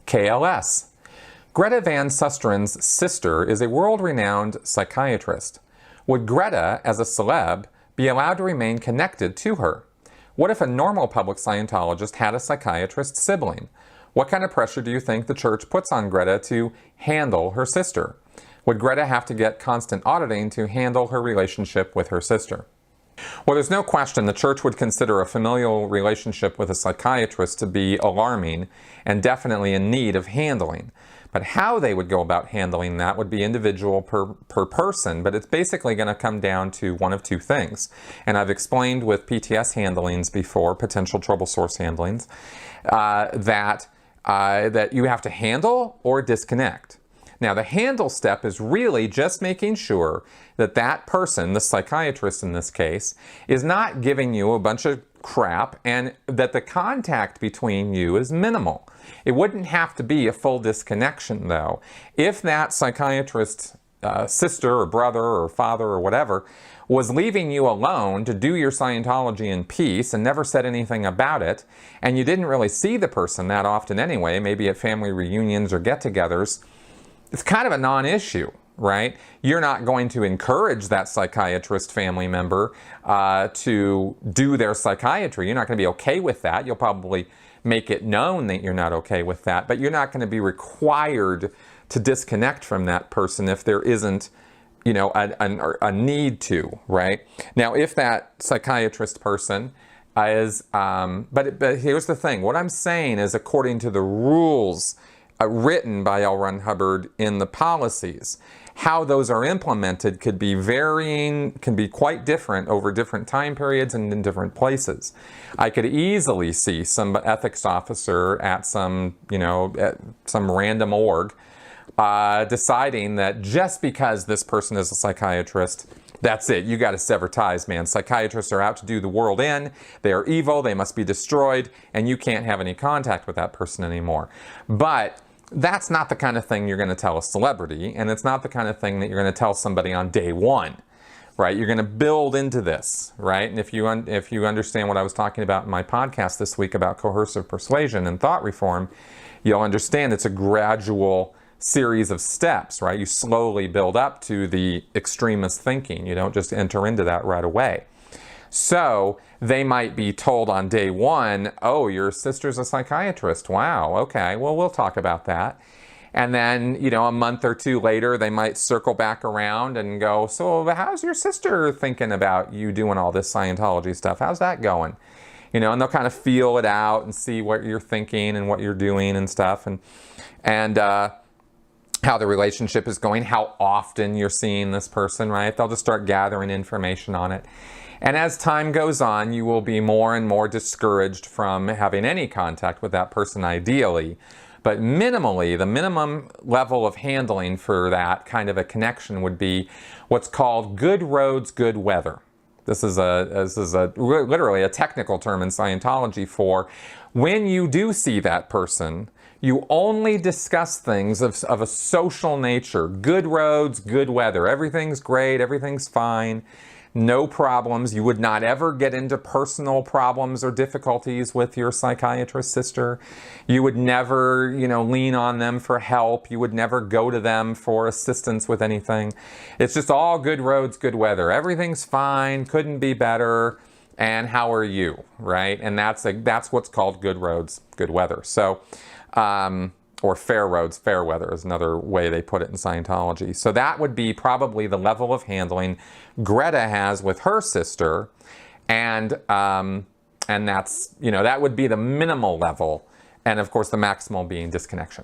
KLS. Greta Van Sustren's sister is a world-renowned psychiatrist. Would Greta, as a celeb, be allowed to remain connected to her? What if a normal public Scientologist had a psychiatrist sibling? What kind of pressure do you think the church puts on Greta to handle her sister? Would Greta have to get constant auditing to handle her relationship with her sister? Well, there's no question the church would consider a familial relationship with a psychiatrist to be alarming and definitely in need of handling. But how they would go about handling that would be individual per person, but it's basically going to come down to one of two things. And I've explained with PTS handlings before, potential trouble source handlings, that you have to handle or disconnect. Now, the handle step is really just making sure that that person, the psychiatrist in this case, is not giving you a bunch of crap and that the contact between you is minimal. It wouldn't have to be a full disconnection, though. If that psychiatrist's sister or brother or father or whatever was leaving you alone to do your Scientology in peace and never said anything about it, and you didn't really see the person that often anyway, maybe at family reunions or get-togethers, it's kind of a non-issue, right? You're not going to encourage that psychiatrist family member to do their psychiatry. You're not going to be okay with that. You'll probably make it known that you're not okay with that, but you're not going to be required to disconnect from that person if there isn't, you know, a need to, right? Now, if that psychiatrist person is, but here's the thing. What I'm saying is according to the rules written by L. Ron Hubbard in the policies. How those are implemented could be varying, can be quite different over different time periods and in different places. I could easily see some ethics officer at some, at some random org deciding that just because this person is a psychiatrist, that's it. You got to sever ties, man. Psychiatrists are out to do the world in. They are evil. They must be destroyed. And you can't have any contact with that person anymore. But that's not the kind of thing you're going to tell a celebrity, and it's not the kind of thing that you're going to tell somebody on day one, right? You're going to build into this, right? And if you understand what I was talking about in my podcast this week about coercive persuasion and thought reform, you'll understand it's a gradual series of steps, right? You slowly build up to the extremist thinking. You don't just enter into that right away. So they might be told on day one, oh, your sister's a psychiatrist. Wow, okay, well, we'll talk about that. And then, a month or two later, they might circle back around and go, so how's your sister thinking about you doing all this Scientology stuff? How's that going? And they'll kind of feel it out and see what you're thinking and what you're doing and stuff. And how the relationship is going, how often you're seeing this person, right? They'll just start gathering information on it. And as time goes on, you will be more and more discouraged from having any contact with that person ideally. But minimally, the minimum level of handling for that kind of a connection would be what's called good roads, good weather. This is literally a technical term in Scientology for when you do see that person, you only discuss things of a social nature. Good roads, good weather. Everything's great, everything's fine. No problems. You would not ever get into personal problems or difficulties with your psychiatrist sister. You would never, lean on them for help. You would never go to them for assistance with anything. It's just all good roads, good weather. Everything's fine, couldn't be better, and how are you, right? And that's what's called good roads, good weather. So, or fair roads, fair weather is another way they put it in Scientology. So that would be probably the level of handling Greta has with her sister, and that's, that would be the minimal level, and of course the maximal being disconnection.